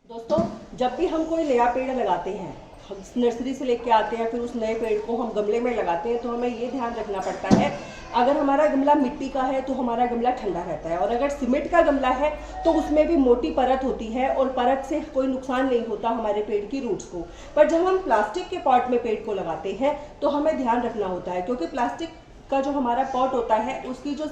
दोस्तों, जब भी हम कोई नया पेड़ लगाते हैं, हम नर्सरी से लेके आते हैं, फिर उस नए पेड़ को हम गमले में लगाते हैं, तो हमें ये ध्यान रखना पड़ता है, अगर हमारा गमला मिट्टी का है तो हमारा गमला ठंडा रहता है, और अगर सीमेंट का गमला है तो उसमें भी मोटी परत होती है और परत से कोई नुकसान नहीं होता हमारे पेड़ की रूट्स को। पर जब हम प्लास्टिक के पॉट में पेड़ को लगाते हैं तो हमें ध्यान रखना होता है, क्योंकि प्लास्टिक का जो हमारा पॉट होता है उसकी जो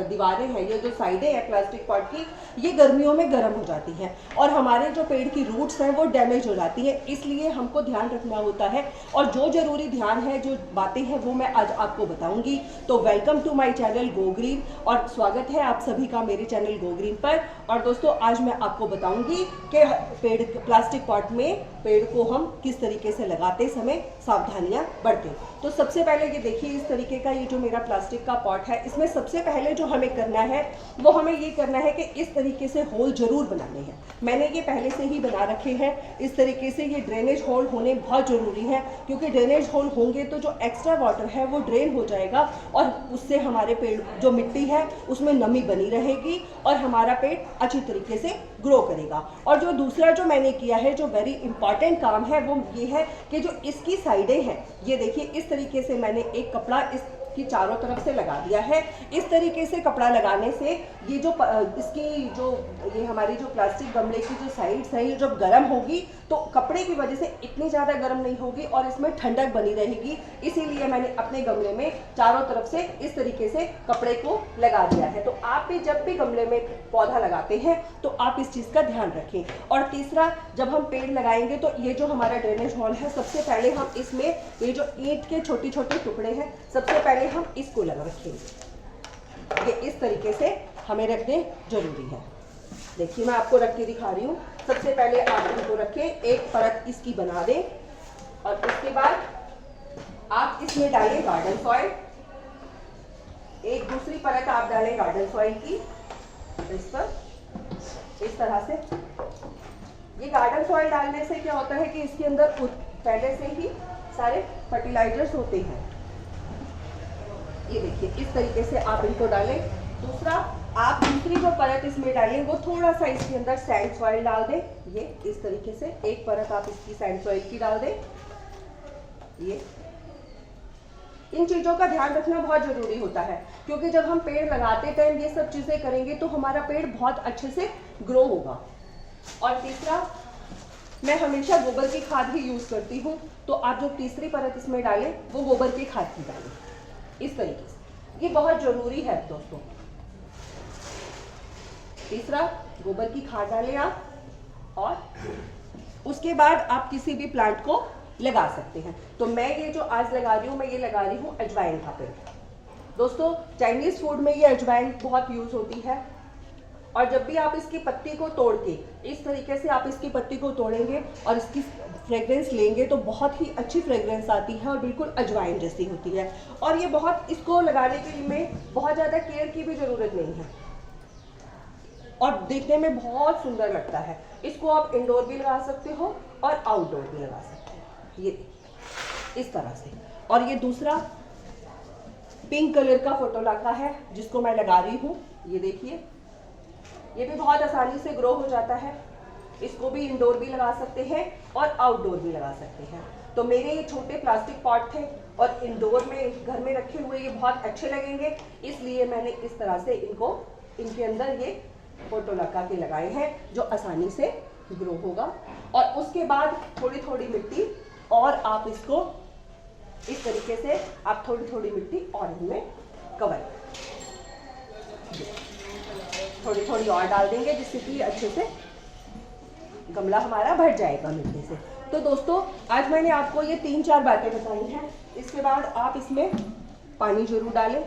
दीवारें हैं, ये जो साइडें हैं प्लास्टिक पॉट की, ये गर्मियों में गर्म हो जाती हैं और हमारे जो पेड़ की रूट्स हैं वो डैमेज हो जाती हैं। इसलिए हमको ध्यान रखना होता है, और जो जरूरी ध्यान है, जो बातें हैं वो मैं आज आपको बताऊंगी। तो welcome to my channel go green, और स्वागत है आप सभी का मेरे चैनल गो ग्रीन पर। और दोस्तों, आज मैं आपको बताऊंगी कि पेड़ प्लास्टिक पॉट में पेड़ को हम किस तरीके से लगाते समय सावधानियां बरतें। तो सबसे पहले ये देखिए, इस तरीके का ये जो मेरा प्लास्टिक का पॉट है, इसमें सबसे पहले जो हमें करना है वो हमें ये करना है कि इस तरीके से होल जरूर बनाने हैं। मैंने ये पहले से ही बना रखे हैं इस तरीके से। ये ड्रेनेज होल होने बहुत ज़रूरी है, क्योंकि ड्रेनेज होल होंगे तो जो एक्स्ट्रा वाटर है वो ड्रेन हो जाएगा और उससे हमारे पेड़ जो मिट्टी है उसमें नमी बनी रहेगी और हमारा पेड़ अच्छी तरीके से ग्रो करेगा। और जो दूसरा जो मैंने किया है, जो वेरी इंपॉर्टेंट काम है, वो ये है कि जो इसकी साइडें हैं, ये देखिए इस तरीके से मैंने एक कपड़ा इसकी चारों तरफ से लगा दिया है। इस तरीके से कपड़ा लगाने से ये जो इसकी जो ये हमारी जो प्लास्टिक गमले की जो साइड्स है, ये जब गर्म होगी तो कपड़े की वजह से इतनी ज़्यादा गर्म नहीं होगी और इसमें ठंडक बनी रहेगी। इसीलिए मैंने अपने गमले में चारों तरफ से इस तरीके से कपड़े को लगा दिया है। तो आप भी जब भी गमले में पौधा लगाते हैं तो आप इस चीज़ का ध्यान रखें। और तीसरा, जब हम पेड़ लगाएंगे तो ये जो हमारा ड्रेनेज हॉल है, सबसे पहले हम इसमें ये जो ईंट के छोटे छोटे टुकड़े हैं, सबसे पहले हम इसको लगा रखेंगे। ये इस तरीके से हमें रखने जरूरी है। देखिए, मैं आपको रख के दिखा रही हूँ। सबसे पहले आप इनको रखें, एक परत इसकी बना दें, और उसके बाद आप इसमें डालें गार्डन सॉइल। एक दूसरी परत आप डालें गार्डन सॉइल की इस पर, इस तरह से। ये गार्डन सॉइल डालने से क्या होता है कि इसके अंदर पहले से ही सारे फर्टिलाइजर्स होते हैं। ये देखिए, इस तरीके से आप इनको डालें। दूसरा, आप दूसरी जो परत इसमें डालें वो थोड़ा सा इसके अंदर सैंड सॉइल डाल दें। ये इस तरीके से एक परत आप इसकी सैंड सॉइल की डाल दें। ये इन चीज़ों का ध्यान रखना बहुत ज़रूरी होता है, क्योंकि जब हम पेड़ लगाते टाइम ये सब चीज़ें करेंगे तो हमारा पेड़ बहुत अच्छे से ग्रो होगा। और तीसरा, मैं हमेशा गोबर की खाद ही यूज़ करती हूँ, तो आप जो तीसरी परत इसमें डालें वो गोबर की खाद की डालें इस तरीके से। ये बहुत ज़रूरी है दोस्तों। तीसरा, गोबर की खाद डालें आप, और उसके बाद आप किसी भी प्लांट को लगा सकते हैं। तो मैं ये जो आज लगा रही हूँ, मैं ये लगा रही हूँ अजवाइन का पेड़। दोस्तों, चाइनीज़ फूड में ये अजवाइन बहुत यूज़ होती है, और जब भी आप इसकी पत्ती को तोड़ के इस तरीके से आप इसकी पत्ती को तोड़ेंगे और इसकी फ्रेग्रेंस लेंगे तो बहुत ही अच्छी फ्रेग्रेंस आती है और बिल्कुल अजवाइन जैसी होती है। और ये बहुत, इसको लगाने के लिए बहुत ज़्यादा केयर की भी ज़रूरत नहीं है, और देखने में बहुत सुंदर लगता है। इसको आप इंडोर भी लगा सकते हो और आउटडोर भी लगा सकते हो, ये इस तरह से। और ये दूसरा पिंक कलर का फोटोलाका है जिसको मैं लगा रही हूँ। ये देखिए, ये भी बहुत आसानी से ग्रो हो जाता है। इसको भी इंडोर भी लगा सकते हैं और आउटडोर भी लगा सकते हैं। तो मेरे ये छोटे प्लास्टिक पॉट थे और इंडोर में घर में रखे हुए ये बहुत अच्छे लगेंगे, इसलिए मैंने इस तरह से इनको, इनके अंदर ये फोटोलाका के लगाए हैं जो आसानी से ग्रो होगा। और उसके बाद थोड़ी थोड़ी मिट्टी, और आप इसको इस तरीके से आप थोड़ी थोड़ी मिट्टी और इनमें कवर, थोड़ी थोड़ी और डाल देंगे, जिससे कि अच्छे से गमला हमारा भर जाएगा मिट्टी से। तो दोस्तों, आज मैंने आपको ये 3-4 बातें बताई हैं। इसके बाद आप इसमें पानी जरूर डालें,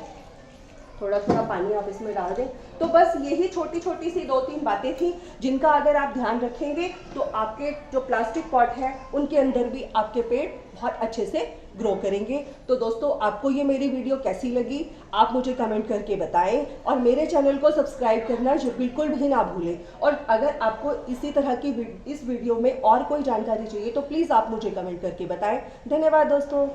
थोड़ा थोड़ा पानी आप इसमें डाल दें। तो बस यही छोटी छोटी सी 2-3 बातें थी, जिनका अगर आप ध्यान रखेंगे तो आपके जो प्लास्टिक पॉट है उनके अंदर भी आपके पेड़ बहुत अच्छे से ग्रो करेंगे। तो दोस्तों, आपको ये मेरी वीडियो कैसी लगी आप मुझे कमेंट करके बताएं, और मेरे चैनल को सब्सक्राइब करना बिल्कुल भी ना भूलें। और अगर आपको इसी तरह की इस वीडियो में और कोई जानकारी चाहिए तो प्लीज़ आप मुझे कमेंट करके बताएं। धन्यवाद दोस्तों।